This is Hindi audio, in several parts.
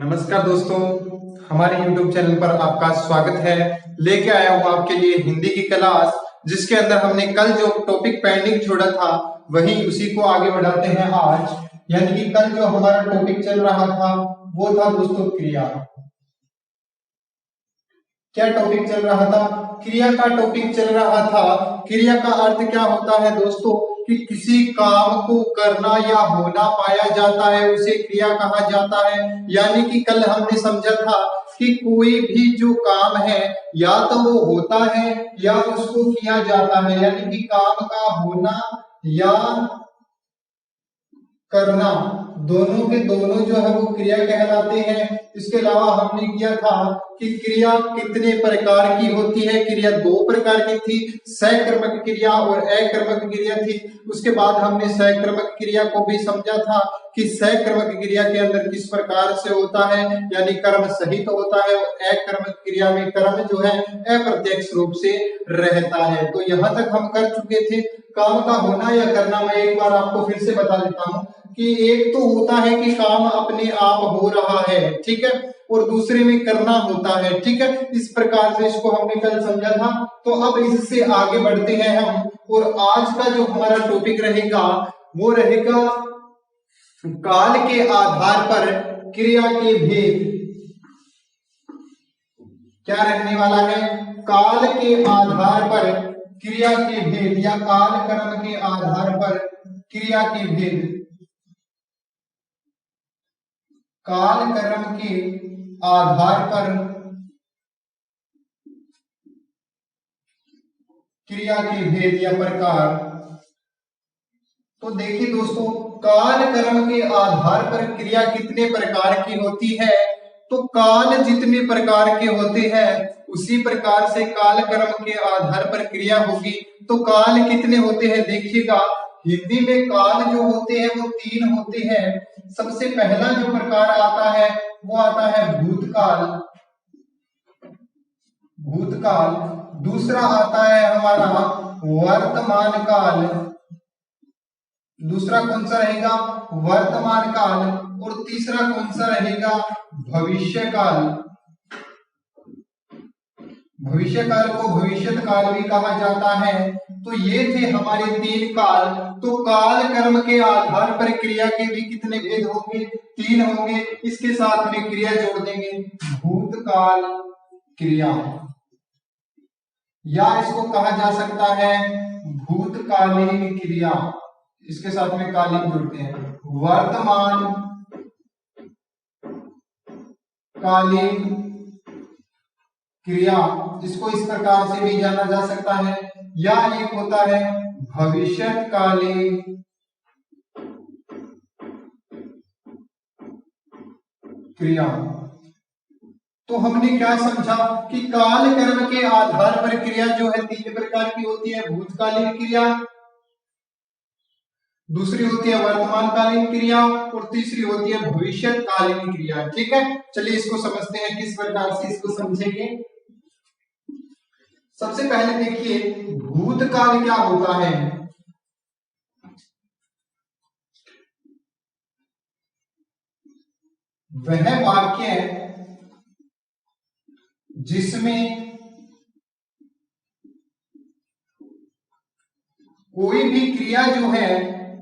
नमस्कार दोस्तों, हमारे YouTube चैनल पर आपका स्वागत है। लेके आया हूँ आपके लिए हिंदी की क्लास, जिसके अंदर हमने कल जो टॉपिक पेंडिंग छोड़ा था वही उसी को आगे बढ़ाते हैं आज। यानी कि कल जो हमारा टॉपिक चल रहा था वो था दोस्तों क्रिया। क्या टॉपिक चल रहा था? क्रिया का टॉपिक चल रहा था। क्रिया का अर्थ क्या होता है दोस्तों कि किसी काम को करना या होना पाया जाता है उसे क्रिया कहा जाता है। यानी कि कल हमने समझा था कि कोई भी जो काम है या तो वो होता है या उसको किया जाता है, यानी कि काम का होना या करना दोनों के दोनों जो है वो क्रिया कहलाते हैं। इसके अलावा हमने किया था कि क्रिया कितने प्रकार की होती है। क्रिया दो प्रकार की थी, सकर्मक क्रिया और अकर्मक क्रिया थी। उसके बाद हमने सकर्मक क्रिया को भी समझा था कि सकर्मक क्रिया के अंदर किस प्रकार से होता है, यानी कर्म सहित होता है, और अकर्मक क्रिया में कर्म जो है अप्रत्यक्ष रूप से रहता है। तो यहाँ तक हम कर चुके थे काम का होना या करना। मैं एक बार आपको फिर से बता देता हूँ कि एक तो होता है कि काम अपने आप हो रहा है, ठीक है, और दूसरे में करना होता है, ठीक है। इस प्रकार से इसको हमने कल समझा था। तो अब इससे आगे बढ़ते हैं हम, और आज का जो हमारा टॉपिक रहेगा वो रहेगा काल के आधार पर क्रिया के भेद। क्या रहने वाला है? काल के आधार पर क्रिया के भेद या काल कर्म के आधार पर क्रिया के भेद। काल कर्म के आधार पर क्रिया के भेद या प्रकार। तो देखिए दोस्तों, काल कर्म के आधार पर क्रिया कितने प्रकार की होती है। तो काल जितने प्रकार के होते हैं उसी प्रकार से काल कर्म के आधार पर क्रिया होगी। तो काल कितने होते हैं देखिएगा, हिंदी में काल जो होते हैं वो तीन होते हैं। सबसे पहला जो प्रकार आता है वो आता है भूतकाल। भूतकाल। दूसरा आता है हमारा वर्तमान काल। दूसरा कौन सा रहेगा? वर्तमान काल। और तीसरा कौन सा रहेगा? भविष्य काल। भविष्य काल को भविष्यत काल भी कहा जाता है। तो ये थे हमारे तीन काल। तो काल कर्म के आधार पर क्रिया के भी कितने भेद होंगे? तीन होंगे। इसके साथ में क्रिया जोड़ देंगे, भूतकाल क्रिया, या इसको कहा जा सकता है भूतकालीन क्रिया। इसके साथ में कालीन जोड़ते हैं, वर्तमान कालीन क्रिया। इसको इस प्रकार से भी जाना जा सकता है। या एक होता है भविष्यकालीन क्रिया। तो हमने क्या समझा कि काल कर्म के आधार पर क्रिया जो है तीन प्रकार की होती है। भूतकालीन क्रिया, दूसरी होती है वर्तमान कालीन क्रिया, और तीसरी होती है भविष्यकालीन क्रिया। ठीक है, चलिए इसको समझते हैं, किस प्रकार से इसको समझेंगे। सबसे पहले देखिए भूतकाल क्या होता है। वह वाक्य जिसमें कोई भी क्रिया जो है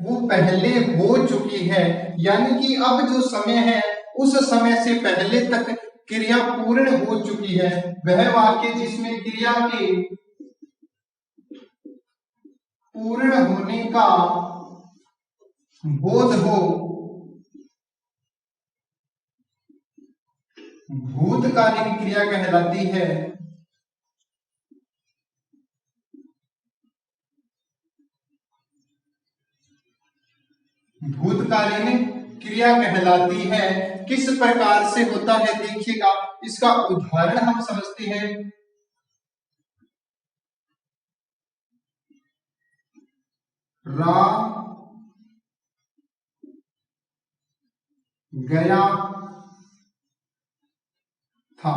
वो पहले हो चुकी है, यानी कि अब जो समय है उस समय से पहले तक क्रिया पूर्ण हो चुकी है। वह वाक्य जिसमें क्रिया के पूर्ण होने का बोध हो भूतकालीन क्रिया कहलाती है। भूतकालीन क्रिया कहलाती है। किस प्रकार से होता है देखिएगा, इसका उदाहरण हम समझते हैं। राम गया था,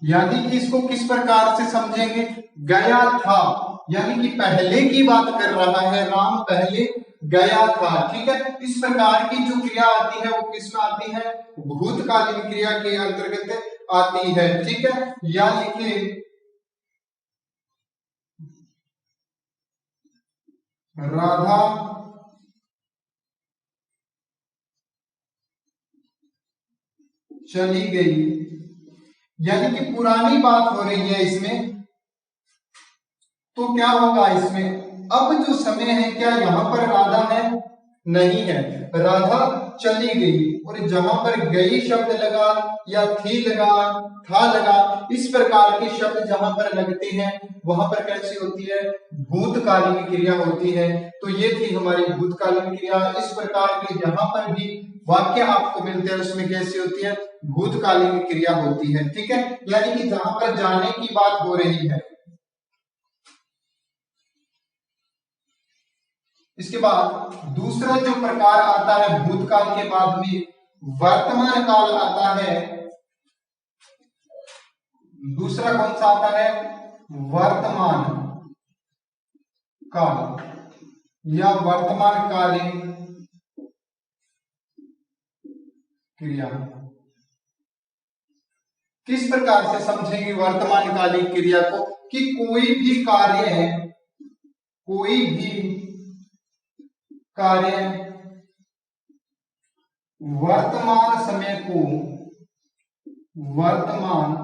यानी कि इसको किस प्रकार से समझेंगे? गया था यानी कि पहले की बात कर रहा है, राम पहले गया था। ठीक है, इस प्रकार की जो क्रिया आती है वो किस में आती है, भूतकालीन क्रिया के अंतर्गत आती है। ठीक है, या लिखिए राधा चली गई, यानी कि पुरानी बात हो रही है इसमें। तो क्या होगा इसमें, अब जो समय है क्या यहाँ पर राधा है, नहीं है, राधा चली गई। और जहां पर गई शब्द लगा या थी लगा, था लगा, इस प्रकार के शब्द जहां पर लगते हैं वहां पर कैसी होती है, भूतकालीन क्रिया होती है। तो ये थी हमारी भूतकालीन क्रिया। इस प्रकार के जहां पर भी वाक्य आपको मिलते हैं उसमें कैसी होती है, भूतकालीन क्रिया होती है। ठीक है, यानी कि जहां पर जाने की बात हो रही है। इसके बाद दूसरा जो प्रकार आता है भूतकाल के बाद में वर्तमान काल आता है। दूसरा कौन सा आता है, वर्तमान काल या वर्तमान कालीन क्रिया। किस प्रकार से समझेंगे वर्तमान कालीन क्रिया को, कि कोई भी कार्य है, कोई भी कार्य वर्तमान समय को, वर्तमान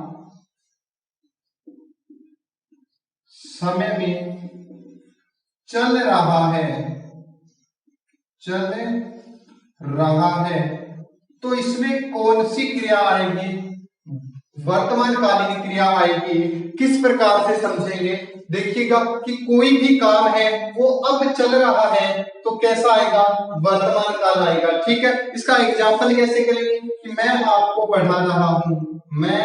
समय में चल रहा है, चल रहा है, तो इसमें कौन सी क्रिया आएगी, वर्तमान कालीन क्रिया आएगी। किस प्रकार से समझेंगे, देखिएगा कि कोई भी काम है वो अब चल रहा है तो कैसा आएगा, वर्तमान काल आएगा। ठीक है, इसका एग्जांपल कैसे करेंगे, कि मैं आपको पढ़ा रहा हूं, मैं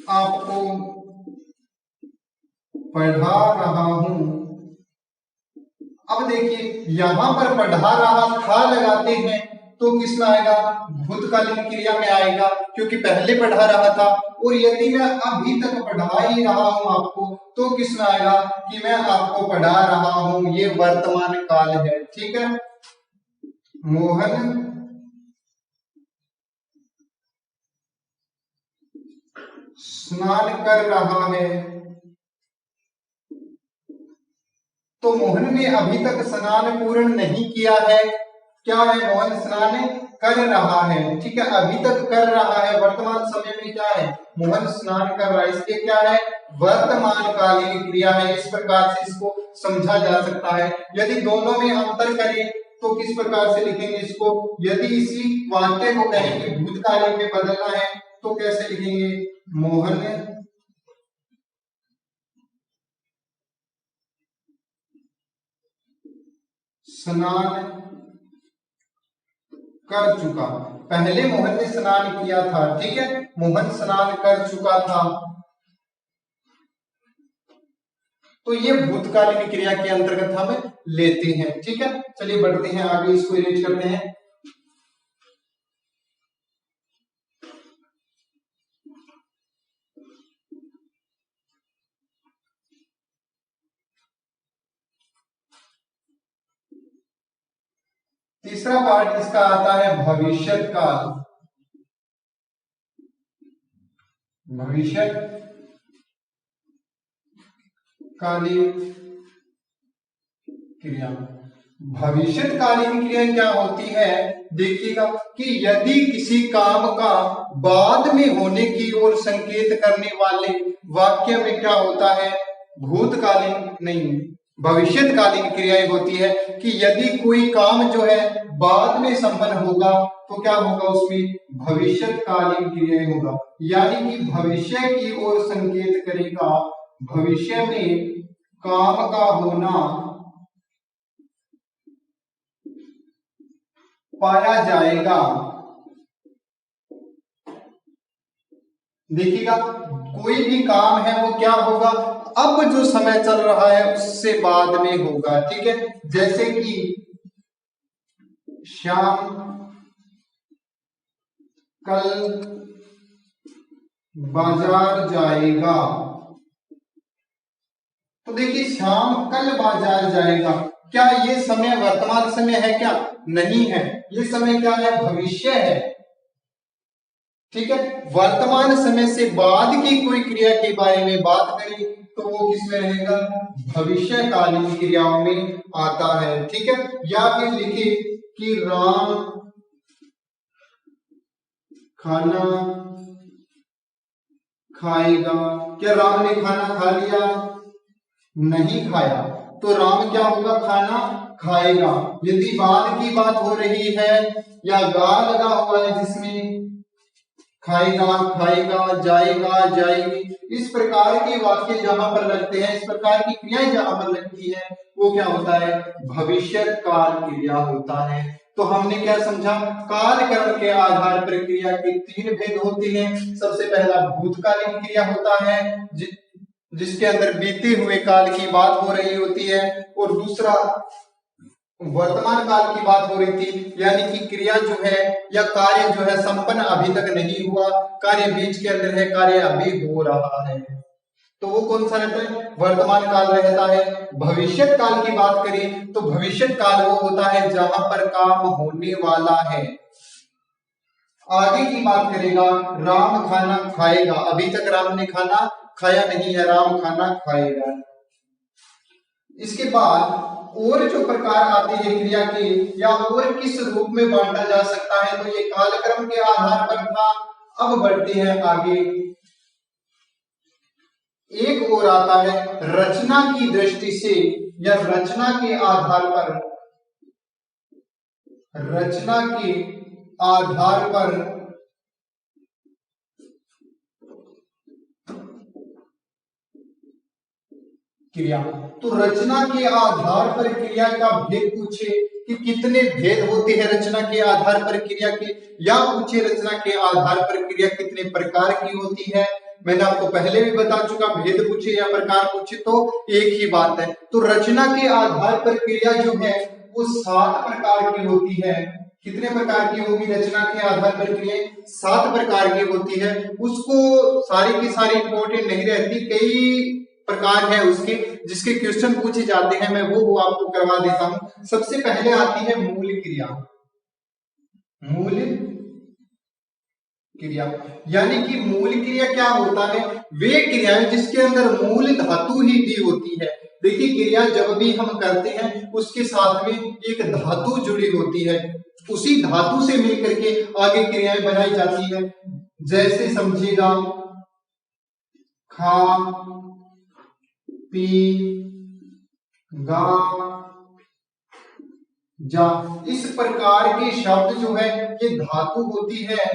आपको पढ़ा रहा हूं। अब देखिए यहां पर पढ़ा रहा था लगाते हैं तो किस में आएगा, भूतकालीन क्रिया में आएगा, क्योंकि पहले पढ़ा रहा था। और यदि मैं अभी तक पढ़ा ही रहा हूं आपको तो किस में आएगा, कि मैं आपको पढ़ा रहा हूं, ये वर्तमान काल है। ठीक है, मोहन स्नान कर रहा है, तो मोहन ने अभी तक स्नान पूर्ण नहीं किया है। क्या है, मोहन स्नान कर रहा है। ठीक है, अभी तक कर रहा है, वर्तमान समय में क्या है, मोहन स्नान कर रहा है, इसके क्या है, वर्तमान कालीन क्रिया है। इस प्रकार से इसको समझा जा सकता है। यदि दोनों में अंतर करें तो किस प्रकार से लिखेंगे इसको, यदि इसी वाक्य को कहें कि भूतकालीन में बदलना है तो कैसे लिखेंगे, मोहन स्नान कर चुका, पहले मोहन ने स्नान किया था। ठीक है, मोहन स्नान कर चुका था, तो ये भूतकालीन क्रिया के अंतर्गत हम लेते हैं। ठीक है, चलिए बढ़ते हैं आगे, इसको इरेज करते हैं। तीसरा पार्ट इसका आता है भविष्य काल, भविष्य कालीन क्रिया। भविष्यकालीन क्रिया क्या होती है, देखिएगा कि यदि किसी काम का बाद में होने की ओर संकेत करने वाले वाक्य में क्या होता है, भूतकालीन नहीं भविष्यकालीन क्रियाएं होती है। कि यदि कोई काम जो है बाद में संपन्न होगा तो क्या होगा, उसमें भविष्यकालीन क्रियाएं होगा, यानी कि भविष्य की ओर संकेत करेगा, भविष्य में काम का होना पाया जाएगा। देखिएगा कोई भी काम है वो क्या होगा, अब जो समय चल रहा है उससे बाद में होगा। ठीक है, जैसे कि श्याम कल बाजार जाएगा, तो देखिए श्याम कल बाजार जाएगा, क्या ये समय वर्तमान समय है क्या? नहीं है, ये समय क्या है? भविष्य है। ठीक है, वर्तमान समय से बाद की कोई क्रिया के बारे में बात करें तो वो किसमें रहेगा? भविष्यकालीन क्रियाओं में आता है। ठीक है, या फिर लिखिए कि राम खाना खाएगा। क्या राम ने खाना खा लिया? नहीं खाया, तो राम क्या होगा? खाना खाएगा। यदि बाद की बात हो रही है या गा लगा हुआ है जिसमें खाएगा, खाएगा, जाएगा, जाएगी, इस प्रकार के वाक्य जहां पर लगते हैं, इस प्रकार की क्रियाएं जहां पर लगती है, वो क्या होता है? भविष्य काल क्रिया होता है। तो हमने क्या समझा? काल कर्म के आधार पर क्रिया के तीन भेद होते हैं। सबसे पहला भूतकालीन क्रिया होता है जिसके अंदर बीते हुए काल की बात हो रही होती है, और दूसरा वर्तमान काल की बात हो रही थी, यानी कि क्रिया जो है या कार्य जो है संपन्न अभी तक नहीं हुआ, कार्य बीच के अंदर है, कार्य अभी हो रहा है, तो वो कौन सा रहता है? वर्तमान काल रहता है। भविष्य काल की बात करें तो भविष्य काल वो होता है जहां पर काम होने वाला है। आगे की बात करेगा, राम खाना खाएगा, अभी तक राम ने खाना खाया नहीं है, राम खाना खाएगा। इसके बाद और जो प्रकार आते हैं क्रिया के, या और किस रूप में बांटा जा सकता है, तो ये कालक्रम के आधार पर था। अब बढ़ते हैं आगे, एक और आता है रचना की दृष्टि से या रचना के आधार पर, रचना के आधार पर क्रिया। तो रचना के आधार पर क्रिया का भेद पूछे कि कितने भेद होते हैं रचना के आधार पर क्रिया के, या पूछे रचना के आधार पर क्रिया कितने प्रकार की होती है। मैंने आपको पहले भी बता चुका, भेद पूछे या प्रकार पूछे तो एक ही बात है। तो रचना के आधार पर क्रिया जो है वो 7 प्रकार की होती है। कितने प्रकार की होगी रचना के आधार पर क्रिया? 7 प्रकार की होती है। उसको सारी की सारी इंपॉर्टेंट नहीं रहती, कई प्रकार है उसके जिसके क्वेश्चन पूछे जाते हैं, मैं वो आपको करवा देता हूं। सबसे पहले आती है मूल क्रिया। मूल क्रिया यानी कि मूल क्रिया क्या होता है? वे क्रियाएं जिसके अंदर मूल धातु ही दी होती है। देखिए क्रिया जब भी हम करते हैं उसके साथ में एक धातु जुड़ी होती है, उसी धातु से मिलकर के आगे क्रियाएं बनाई जाती है। जैसे समझिएगा, खा पी गा जा, इस प्रकार के शब्द जो है ये धातु होती है।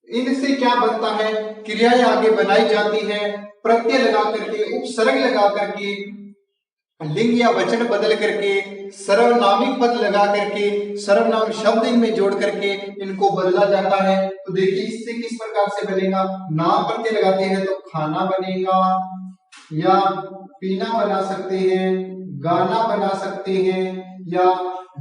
इनसे क्या बनता है? क्रियाएं आगे बनाई जाती है, प्रत्यय लगा करके, उपसर्ग लगा करके, लिंग या वचन बदल करके, सर्वनामिक पद लगा करके, सर्वनाम शब्द इनमें जोड़ करके इनको बदला जाता है। तो देखिए इससे किस प्रकार से बनेगा? नाम प्रत्यय लगाते हैं तो खाना बनेगा, या पीना बना सकते हैं, गाना बना सकते हैं, या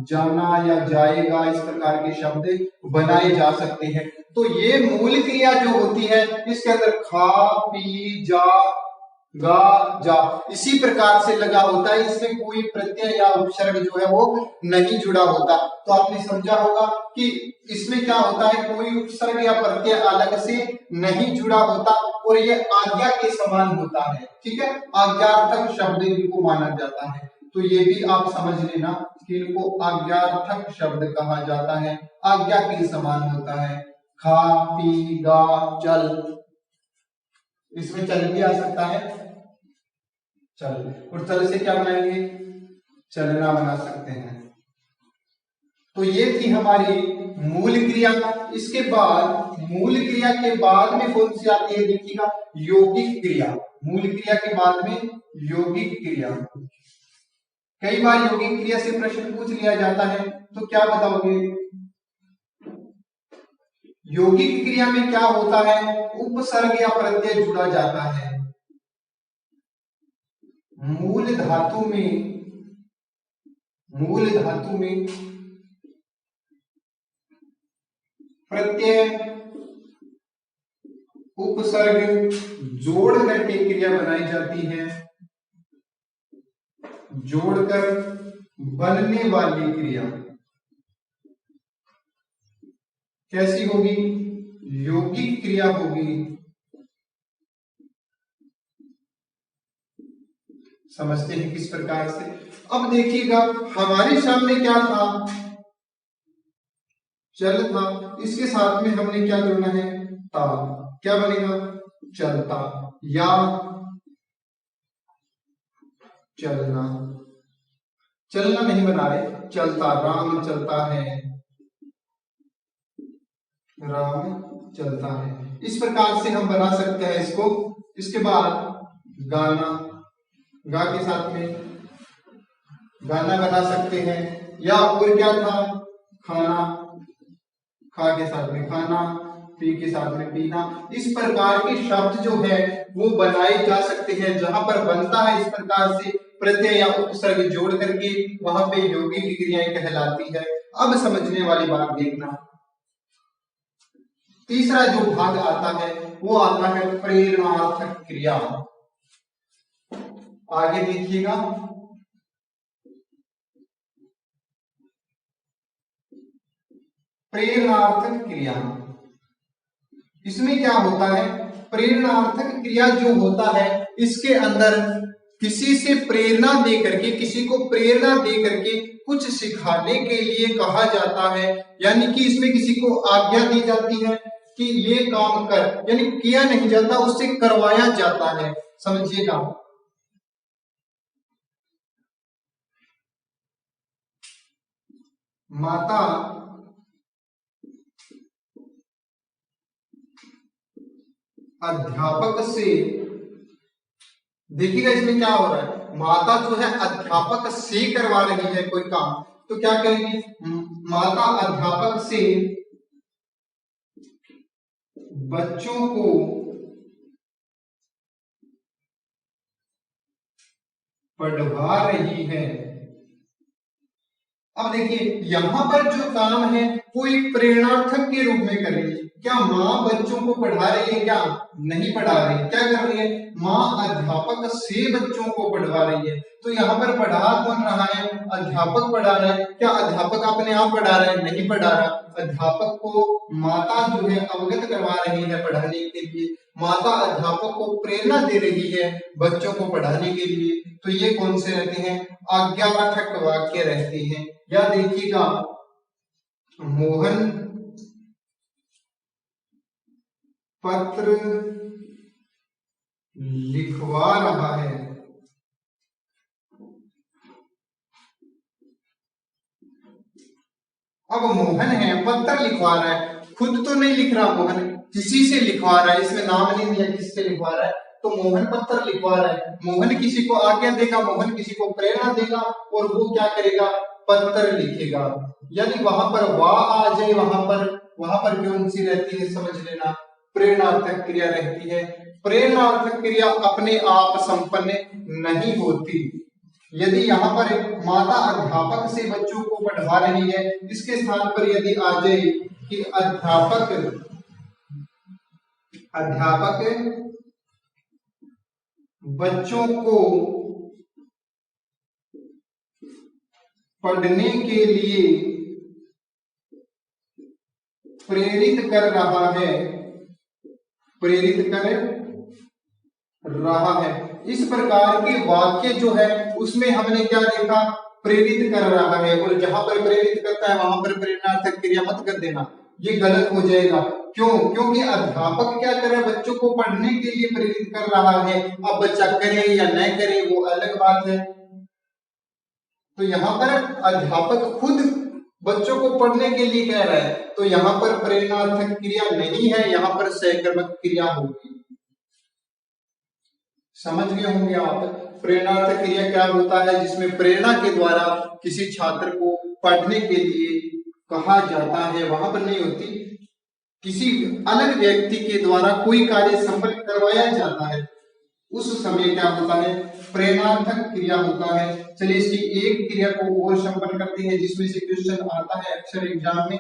जाना या जाएगा, इस प्रकार के शब्द बनाए जा सकते हैं। तो ये मूल क्रिया जो होती है इसके अंदर खा पी जा गा जा इसी प्रकार से लगा होता है, इसमें कोई प्रत्यय या उपसर्ग जो है वो नहीं जुड़ा होता। तो आपने समझा होगा कि इसमें क्या होता है, कोई उपसर्ग या प्रत्यय अलग से नहीं जुड़ा होता और ये आज्ञा के समान होता है। ठीक है, आज्ञार्थक शब्द इनको माना जाता है। तो ये भी आप समझ लेना कि इनको आज्ञार्थक शब्द कहा जाता है, आज्ञा के समान होता है। खा पी गा चल, इसमें चल भी आ सकता है, चल, और चल से क्या बनाएंगे? चलना बना सकते हैं। तो ये थी हमारी मूल क्रिया। इसके बाद मूल क्रिया के बाद में कौन सी आती है? देखिएगा, यौगिक क्रिया। मूल क्रिया के बाद में यौगिक क्रिया। कई बार यौगिक क्रिया से प्रश्न पूछ लिया जाता है, तो क्या बताओगे? यौगिक क्रिया में क्या होता है? उपसर्ग या प्रत्यय जुड़ा जाता है। मूल धातु में प्रत्यय उपसर्ग जोड़ करके क्रिया बनाई जाती है। जोड़कर बनने वाली क्रिया कैसी होगी? यौगिक क्रिया होगी। समझते हैं किस प्रकार से? अब देखिएगा, हमारे सामने क्या था? चल था, इसके साथ में हमने क्या जोड़ना है? ता। क्या बनेगा? चलता या चलना। चलना नहीं बना रहे, चलता। राम चलता है, राम चलता है। इस प्रकार से हम बना सकते हैं इसको। इसके बाद गाना, गा के साथ में गाना बना सकते हैं। या और क्या था? खाना, खा के साथ में खाना, पी के साथ में पीना। इस प्रकार के शब्द जो है वो बनाए जा सकते हैं। जहां पर बनता है इस प्रकार से प्रत्यय या उपसर्ग जोड़ करके, वहां पे यौगिक क्रियाएं कहलाती है। अब समझने वाली बात देखना, तीसरा जो भाग आता है वो आता है प्रेरणार्थक क्रिया। आगे देखिएगा, प्रेरणार्थक क्रिया, इसमें क्या होता है? प्रेरणार्थक क्रिया जो होता है, इसके अंदर किसी से प्रेरणा दे करके, किसी को प्रेरणा दे करके कुछ सिखाने के लिए कहा जाता है। यानी कि इसमें किसी को आज्ञा दी जाती है कि ये काम कर, यानी किया नहीं जाता, उससे करवाया जाता है। समझिएगा, माता अध्यापक से, देखिएगा इसमें क्या हो रहा है? माता जो है अध्यापक से करवा रही है कोई काम, तो क्या कहेंगे? माता अध्यापक से बच्चों को पढ़वा रही है। अब देखिए, यहां पर जो काम है वो एक प्रेरणार्थक के रूप में कर रही है। क्या माँ बच्चों को पढ़ा रही है? क्या नहीं पढ़ा रही, क्या कर रही है? माँ अध्यापक से बच्चों को पढ़वा रही है। तो यहाँ पर पढ़ा कौन रहा है? अध्यापक पढ़ा रहा है। क्या अध्यापक अपने आप पढ़ा रहा है? नहीं पढ़ा रहा। अध्यापक को माता जो है अवगत करवा रही है पढ़ाने के लिए। माता अध्यापक को प्रेरणा दे रही है बच्चों को पढ़ाने के लिए। तो ये कौन से रहते हैं? आज्ञार्थक वाक्य रहते हैं। या देखिएगा, मोहन पत्र लिखवा रहा है। अब मोहन है, पत्र लिखवा रहा है, खुद तो नहीं लिख रहा मोहन, किसी से लिखवा रहा है। इसमें नाम नहीं दिया किससे लिखवा रहा है, तो मोहन पत्र लिखवा रहा है। मोहन किसी को आज्ञा देगा, मोहन किसी को प्रेरणा देगा, और वो क्या करेगा? पत्र लिखेगा। यानी वहां पर वाह आ जाए, वहां पर कौन सी रहती है? समझ लेना, प्रेरणार्थक क्रिया रहती है। प्रेरणार्थक क्रिया अपने आप संपन्न नहीं होती। यदि यहाँ पर माता अध्यापक से बच्चों को पढ़वा रही है, इसके स्थान पर यदि आ जाए कि अध्यापक बच्चों को पढ़ने के लिए प्रेरित कर रहा है, प्रेरित कर रहा है। इस प्रकार के वाक्य जो है उसमें हमने क्या देखा? प्रेरित कर रहा है। और जहां पर प्रेरित करता है वहां पर प्रेरणार्थक क्रिया मत कर देना, ये गलत हो जाएगा। क्यों? क्योंकि अध्यापक क्या कर रहा है? बच्चों को पढ़ने के लिए प्रेरित कर रहा है। अब बच्चा करे या न करे वो अलग बात है। तो यहाँ पर अध्यापक खुद बच्चों को पढ़ने के लिए कह रहा है, तो यहाँ पर प्रेरणार्थक क्रिया नहीं है, यहाँ पर सहकर्मक क्रिया होगी। समझ गए होंगे आप। प्रेरणार्थक क्रिया क्या होता है? जिसमें प्रेरणा के द्वारा किसी छात्र को पढ़ने के लिए कहा जाता है, वहां पर नहीं होती, किसी अलग व्यक्ति के द्वारा कोई कार्य संपन्न करवाया जाता है, उस समय क्या होता है? प्रेरणार्थक क्रिया होता है। चलिए इसकी एक क्रिया को और संपन्न करते हैं जिसमें से क्वेश्चन आता है अक्सर एग्जाम में।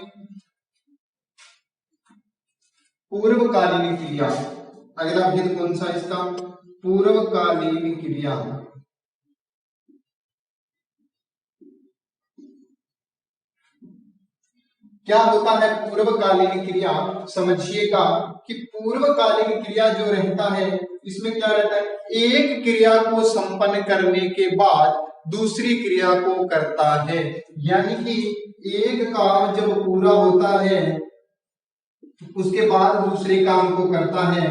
पूर्वकालीन क्रिया, अगला भेद कौन सा इसका? पूर्वकालीन क्रिया। क्या होता है पूर्वकालीन क्रिया? समझिएगा कि पूर्वकालीन क्रिया जो रहता है इसमें क्या रहता है, एक क्रिया को संपन्न करने के बाद दूसरी क्रिया को करता है। यानी कि एक काम जब पूरा होता है उसके बाद दूसरे काम को करता है।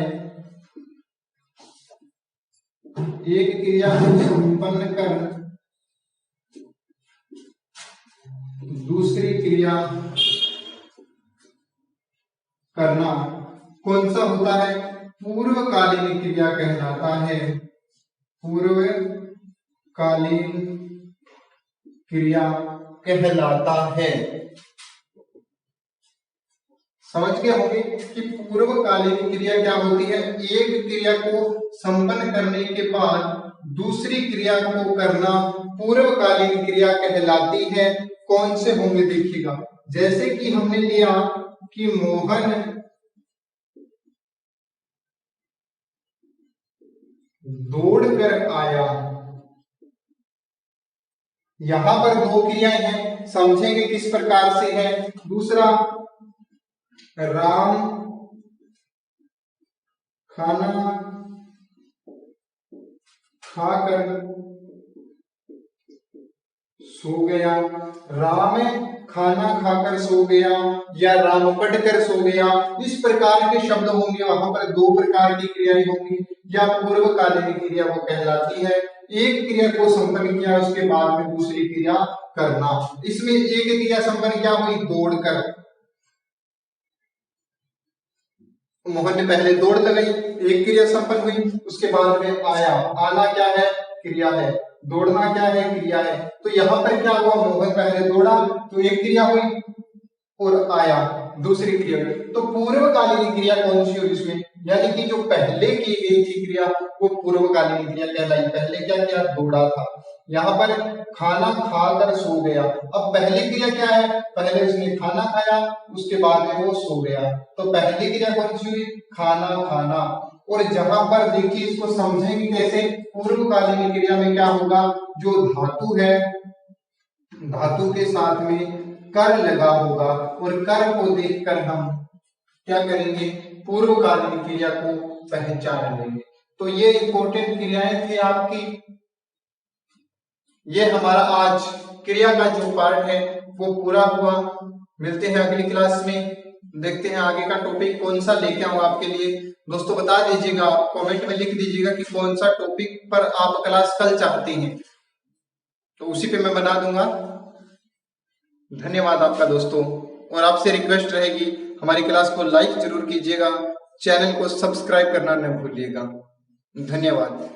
एक क्रिया को संपन्न कर दूसरी क्रिया करना कौन सा होता है? पूर्वकालीन क्रिया कहलाता है। पूर्वकालीन क्रिया कहलाता है। समझ गए होंगे कि पूर्वकालीन क्रिया क्या होती है? एक क्रिया को संपन्न करने के बाद दूसरी क्रिया को करना पूर्वकालीन क्रिया कहलाती है। कौन से होंगे देखिएगा, जैसे कि हमने लिया कि मोहन दौड़कर आया। यहां पर दो क्रियाएं हैं, समझेंगे किस प्रकार से है। दूसरा, राम खाना खाकर सो गया। राम खाना खाकर सो गया या राम पढ़कर सो गया, इस प्रकार के शब्द होंगे। वहां पर दो प्रकार की क्रियाएं होंगी। या पूर्वकालीन क्रिया वो कहलाती है, एक क्रिया को संपन्न किया उसके बाद में दूसरी क्रिया करना। इसमें एक क्रिया संपन्न क्या हुई? दौड़कर। मोहन ने पहले दौड़ लगाई, एक क्रिया संपन्न हुई, उसके बाद में आया। आना क्या है? क्रिया है। दौड़ना क्या है? क्रिया है। तो यहाँ पर क्या हुआ? मोहन पहले दौड़ा तो एक क्रिया हुई और आया दूसरी क्रिया। तो पूर्वकालीन क्रिया कौन सी हुई इसमें? यानी कि जो पहले की गई थी क्रिया वो पूर्वकालीन क्रिया कहलाई। पहले क्या किया? दौड़ा था। यहाँ पर खाना खाकर सो गया। अब पहली क्रिया क्या है? पहले उसने खाना खाया, उसके बाद में वो सो गया। तो पहली क्रिया कौन सी हुई? खाना खाना। और जहां पर देखिए इसको समझेंगे कैसे, पूर्वकालीन क्रिया में क्या होगा? जो धातु है, धातु के साथ में कर लगा होगा और कर को देखकर हम क्या करेंगे? पूर्वकालीन क्रिया को पहचान लेंगे। तो ये इंपॉर्टेंट क्रियाएं थी आपकी। ये हमारा आज क्रिया का जो पार्ट है वो पूरा हुआ। मिलते हैं अगली क्लास में, देखते हैं आगे का टॉपिक कौन सा लेके आऊं आपके लिए। दोस्तों बता दीजिएगा, कमेंट में लिख दीजिएगा कि कौन सा टॉपिक पर आप क्लास कल चाहते हैं, तो उसी पे मैं बना दूंगा। धन्यवाद आपका दोस्तों, और आपसे रिक्वेस्ट रहेगी हमारी क्लास को लाइक जरूर कीजिएगा, चैनल को सब्सक्राइब करना न भूलिएगा। धन्यवाद।